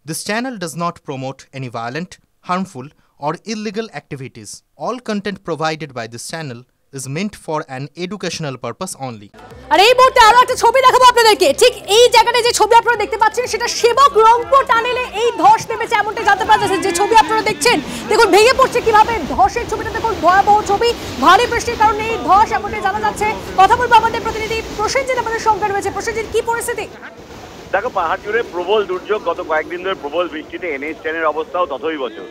This channel does not promote any violent, harmful, or illegal activities. All content provided by this channel is meant for an educational purpose only. আর এই মুহূর্তে আরো একটা ছবি দেখাবো আপনাদেরকে। ঠিক এই জায়গাটায় যে ছবি আপনারা দেখতে পাচ্ছেন সেটা সেবক রংপুর টানেলে এই ধস নেমেছে এমনটা জানতে পারা যাচ্ছে। যে ছবি আপনারা দেখছেন দেখুন ভেঙে পড়ছে কিভাবে, ধসের ছবিটা দেখুন, ভয়াবহ ছবি, ভারী বৃষ্টির কারণে এই ধস এমনটাই জানা যাচ্ছে। কথা বলবো আমাদের প্রতিনিধি প্রসেনজিৎ আমাদের সঙ্গে রয়েছে। প্রসেনজিৎ, কি পরিস্থিতি? দেখো, পাহাড় জুড়ে প্রবল দুর্যোগ, গত কয়েকদিন ধরে প্রবল বৃষ্টিতে NH10 এর অবস্থাও ততই বছর।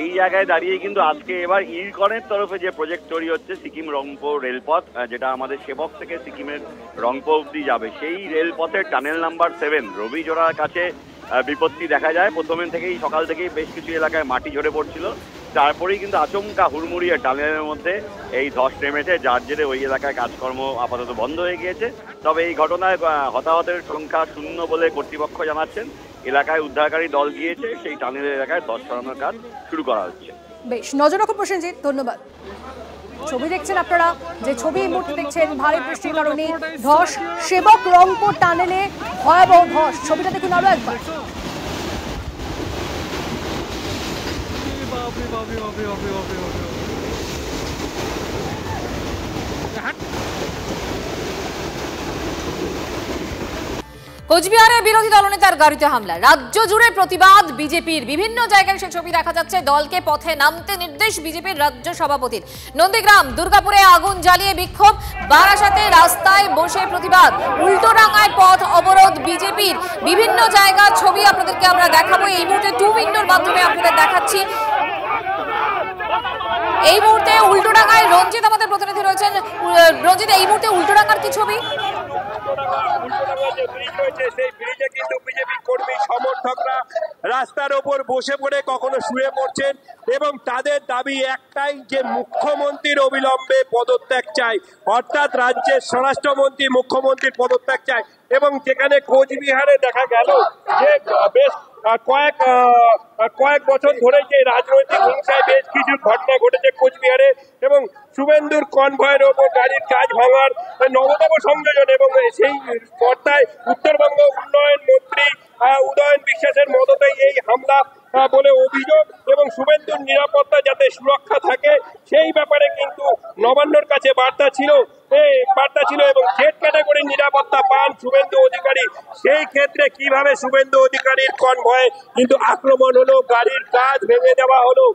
এই জায়গায় দাঁড়িয়ে কিন্তু আজকে এবার ইরকনের তরফে যে প্রজেক্ট তৈরি হচ্ছে সিকিম রংপুর রেলপথ, যেটা আমাদের সেবক থেকে সিকিমের রংপুর অব্দি যাবে, সেই রেলপথের টানেল নাম্বার 7 রবিজোড়ার কাছে বিপত্তি দেখা যায়। প্রথমে থেকেই সকাল থেকেই বেশ কিছু এলাকায় মাটি ঝরে পড়ছিল, তারপরেই কিন্তু আচমকা হুড়মুড়িয়ে টানেলের মধ্যে এই ধস নেমেছে, যার জেরে ওই এলাকায় কাজকর্ম আপাতত বন্ধ হয়ে গিয়েছে। তবে এই ঘটনায় হতাহতের সংখ্যা 0 বলে কর্তৃপক্ষ জানাচ্ছেন। এলাকায় উদ্ধারকারী দল গিয়েছে, সেই টানেলের এলাকায় ধস সরানোর কাজ শুরু করা হচ্ছে। বেশ, নজর রাখুন প্রসেনজিৎ, ধন্যবাদ। ছবি দেখছেন আপনারা, যে ছবি এই মুহূর্তে দেখছেন ভারী বৃষ্টির কারণে ধস, সেবক রংপুর টানেলে ভয়াবহ ধস। ছবিটা দেখুন আরো একবার। কোচবিহারে বিরোধী দলনেতার গাড়িতে হামলা, রাজ্য জুড়ে প্রতিবাদ বিজেপির। বিভিন্ন জায়গায় সে ছবি দেখা যাচ্ছে। দলকে পথে নামতে নির্দেশ বিজেপির রাজ্য সভাপতির। নন্দীগ্রাম, দুর্গাপুরে আগুন জ্বালিয়ে বিক্ষোভ, বারাসাতে রাস্তায় বসে প্রতিবাদ, উল্টোডাঙ্গায় পথ অবরোধ বিজেপির। বিভিন্ন জায়গার ছবি আপনাদেরকে আমরা দেখাবো। এই মুহূর্তে টু উইন্ডোর মাধ্যমে আপনাদের দেখাচ্ছি। এই মুহূর্তে উল্টোডাঙ্গায় রঞ্জিত আমাদের প্রতিনিধি রয়েছেন। রঞ্জিত, এই মুহূর্তে উল্টোডাঙ্গার কি ছবি? সেই ব্রিজে কিন্তু বিজেপি কর্মী সমর্থকরা রাস্তার ওপর বসে পড়ে কখনো শুয়ে পড়ছেন এবং তাদের দাবি একটাই, যে মুখ্যমন্ত্রীর অবিলম্বে পদত্যাগ চাই, অর্থাৎ রাজ্যের স্বরাষ্ট্রমন্ত্রী মুখ্যমন্ত্রীর পদত্যাগ চাই। এবং যেখানে কোচবিহারে দেখা গেল যে বেশ কয়েক বছর ধরে যে রাজনৈতিক হিংসায় বেশ কিছু ঘটনা ঘটেছে কোচবিহারে, এবং শুভেন্দুর কনভয়ের ওপর গাড়ির কাজ ভাঙার নবতম সংযোজন, এবং সেই পর্দায় উত্তরবঙ্গ উন্নয়ন মন্ত্রী উদয়ন বিশ্বাসের মদতেই এই হামলা বলে অভিযোগ, এবং শুভেন্দুর নিরাপত্তা যাতে সুরক্ষা থাকে সেই ব্যাপারে কিন্তু নবান্নর কাছে বার্তা ছিল এবং জেড ক্যাটাগরির নিরাপত্তা পান শুভেন্দু অধিকারী। সেই ক্ষেত্রে কিভাবে শুভেন্দু অধিকারীর কনভয়ে কিন্তু আক্রমণ হলো, গাড়ির কাজ ভেঙে দেওয়া হলো,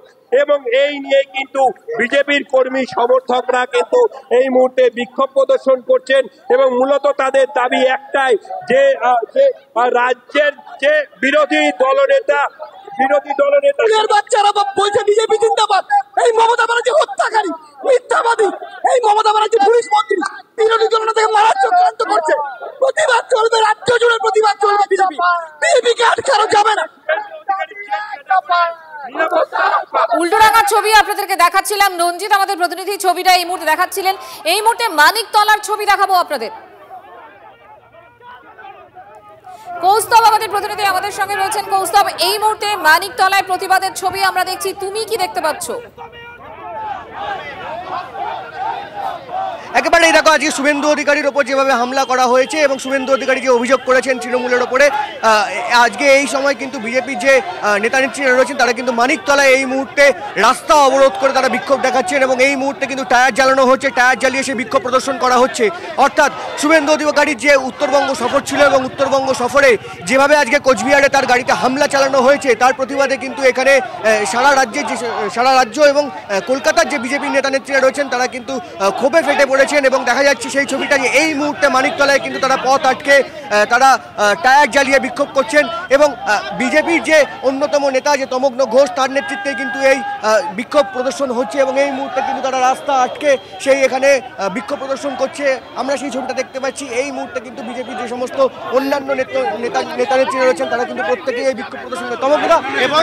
এবং এই নিয়ে কিন্তু বিজেপির কর্মী সমর্থকরা কিন্তু এই মুহূর্তে বিক্ষোভ প্রদর্শন করছেন। এবং মূলত তাদের দাবি একটাই, যে রাজ্যের যে বিরোধী দলনেতা বাচ্চারা বলছে বিজেপি জিন্দাবাদ, এই মমতা ব্যানার্জি হত্যাকারী, মিথ্যাবাদী, এই মমতা ব্যানার্জি পুলিশ মন্ত্রী বিরোধী দলনেতাকে মারার চক্রান্ত করছে। প্রতিবাদ চলবে, রাজ্য জুড়ে প্রতিবাদ চলবে। বিজেপিকে আটকানো যাবে না। উল্টোডাঙ্গার ছবি আপনাদেরকে দেখাচ্ছিলাম, রঞ্জিত আমাদের প্রতিনিধি ছবিটা এই মুহূর্তে দেখাচ্ছিলেন। এই মুহূর্তে মানিকতলার ছবি দেখাবো আপনাদের। কৌস্তব আমাদের প্রতিনিধি আমাদের সঙ্গে রয়েছেন। কৌস্তব, এই মুহূর্তে মানিকতলায় প্রতিবাদের ছবি আমরা দেখছি, তুমি কি দেখতে পাচ্ছ? একেবারে দেখো, আজকে শুভেন্দু অধিকারীর ওপর যেভাবে হামলা করা হয়েছে এবং শুভেন্দু অধিকারী যে অভিযোগ করেছেন তৃণমূলের ওপরে, আজকে এই সময় কিন্তু বিজেপির যে নেতা নেত্রীরা রয়েছেন তারা কিন্তু মানিকতলায় এই মুহূর্তে রাস্তা অবরোধ করে তারা বিক্ষোভ দেখাচ্ছেন, এবং এই মুহূর্তে কিন্তু টায়ার জ্বালানো হচ্ছে, টায়ার জ্বালিয়ে সে বিক্ষোভ প্রদর্শন করা হচ্ছে। অর্থাৎ শুভেন্দু অধিকারীর যে উত্তরবঙ্গ সফর ছিল এবং উত্তরবঙ্গ সফরে যেভাবে আজকে কোচবিহারে তার গাড়িতে হামলা চালানো হয়েছে, তার প্রতিবাদে কিন্তু এখানে সারা রাজ্য এবং কলকাতার যে বিজেপি নেতা নেত্রীরা রয়েছেন তারা কিন্তু ক্ষোভে ফেটে পড়েছেন। এবং দেখা যাচ্ছে সেই ছবিটা যে এই মুহূর্তে মানিকতলায় কিন্তু তারা পথ আটকে তারা টায়ার জ্বালিয়ে বিক্ষোভ করছেন, এবং বিজেপির যে অন্যতম নেতা যে তমগ্ন ঘোষ তার নেতৃত্বে কিন্তু এই বিক্ষোভ প্রদর্শন হচ্ছে, এবং এই মুহূর্তে কিন্তু তারা রাস্তা আটকে সেই এখানে বিক্ষোভ প্রদর্শন করছে। আমরা সেই ছবিটা দেখতে পাচ্ছি। এই মুহূর্তে কিন্তু বিজেপির যে সমস্ত অন্যান্য নেতা নেত্রীরা রয়েছেন তারা কিন্তু প্রত্যেকেই এই বিক্ষোভ প্রদর্শন করে। তমগ্নদা, এবং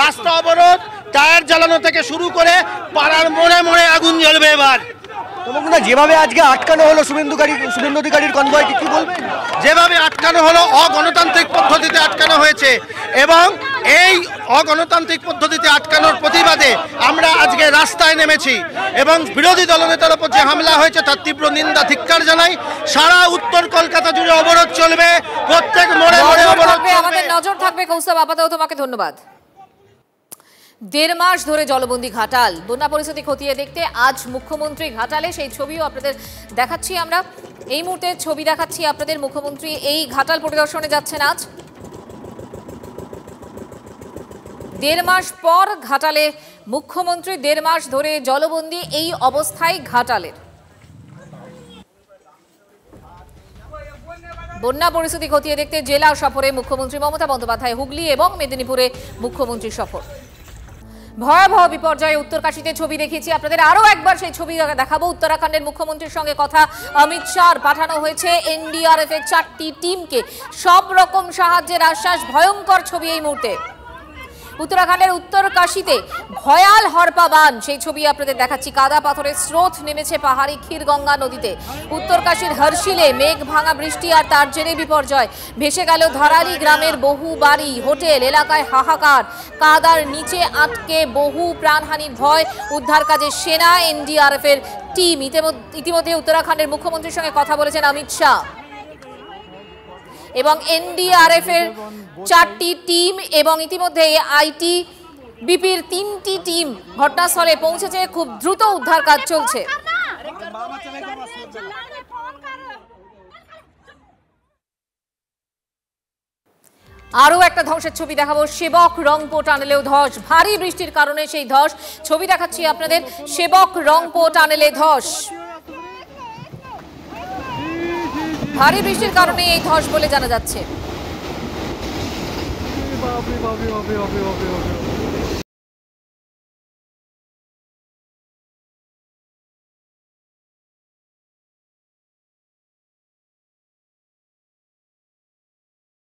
রাস্তা অবরোধ, টায়ার জ্বালানো থেকে শুরু করে পাড়ার মোড়ে মোড়ে আগুন জ্বলবে। এবার তমগ্না, যেভাবে আজকে আটকানো হলো শুভেন্দু অধিকারীর কনভয়কে, কি বলবেন? যেভাবে আটকানো হলো অগণতান্ত্রিক পদ্ধতিতে আটকানো হয়েছে এবং এই অগণতান্ত্রিক পদ্ধতিতে আটকানোর প্রতিবাদে আমরা আজকে রাস্তায় নেমেছি এবং বিরোধী দলনেতার উপর যে হামলা হয়েছে তার তীব্র নিন্দা ধিক্কার জানাই। সারা উত্তর কলকাতা জুড়ে অবরোধ চলবে, প্রত্যেক মোড়ে মোড়ে অবরোধ চলবে। আমাদের নজর থাকবে। কৌস্তব, আপাতত তোমাকে ধন্যবাদ। 1.5 মাস ধরে জলবন্দী ঘাটাল, বন্যা পরিস্থিতি খতিয়ে দেখতে আজ মুখ্যমন্ত্রী ঘাটালে, সেই ছবিও আপনাদের দেখাচ্ছি। আমরা এই মুহূর্তে ছবি দেখাচ্ছি আপনাদের। মুখ্যমন্ত্রী এই ঘাটাল পরিদর্শনে যাচ্ছেন আজ। 1.5 মাস পর ঘাটালে মুখ্যমন্ত্রী, 1.5 মাস ধরে জলবন্দী এই অবস্থায় ঘাটালের। বন্যা পরিস্থিতি খতিয়ে দেখতে জেলা সফরে মুখ্যমন্ত্রী মমতা বন্দ্যোপাধ্যায় হুগলি এবং মেদিনীপুরে মুখ্যমন্ত্রী সফর। ভয়াবহ বিপর্যয়ে উত্তরকাশীতে ছবি দেখিয়েছি আপনাদের, আরো একবার সেই ছবি দেখাবো। উত্তরাখণ্ডের মুখ্যমন্ত্রীর সঙ্গে কথা অমিত শাহ, পাঠানো হয়েছে এনডিআরএফ এর 4টি টিমকে, সব রকম সাহায্যের আশ্বাস। ভয়ঙ্কর ছবি এই মুহূর্তে উত্তরাখণ্ডের উত্তরকাশীতে ভয়াল হরপা বান, সেই ছবি আপনাদের দেখাচ্ছি। কাদা পাথরের স্রোত নেমেছে পাহাড়ি ক্ষীরগঙ্গা নদীতে। উত্তরকাশীর হর্ষিলে মেঘ ভাঙা বৃষ্টি আর তার জেরে বিপর্যয়। ভেসে গেল ধারালি গ্রামের বহু বাড়ি, হোটেল, এলাকায় হাহাকার। কাদার নিচে আটকে বহু প্রাণহানির ভয়। উদ্ধার কাজে সেনা, এনডিআরএফ এর টিম। ইতিমধ্যে উত্তরাখণ্ডের মুখ্যমন্ত্রীর সঙ্গে কথা বলেছেন অমিত শাহ এবং এনডিআরএফ এর 4টি টিম এবং ইতিমধ্যে আইটিবিপির 3টি টিম ঘটনাস্থলে পৌঁছেছে। খুব দ্রুত উদ্ধার কাজ চলছে। আরও একটা ধসের ছবি দেখাবো। সেবক রংপো টানেলেও ধস, ভারী বৃষ্টির কারণে সেই ধস। ছবি দেখাচ্ছি আপনাদের। সেবক রংপো টানেলে ধস, ভারী বৃষ্টির কারণে এই ধস বলে জানা যাচ্ছে।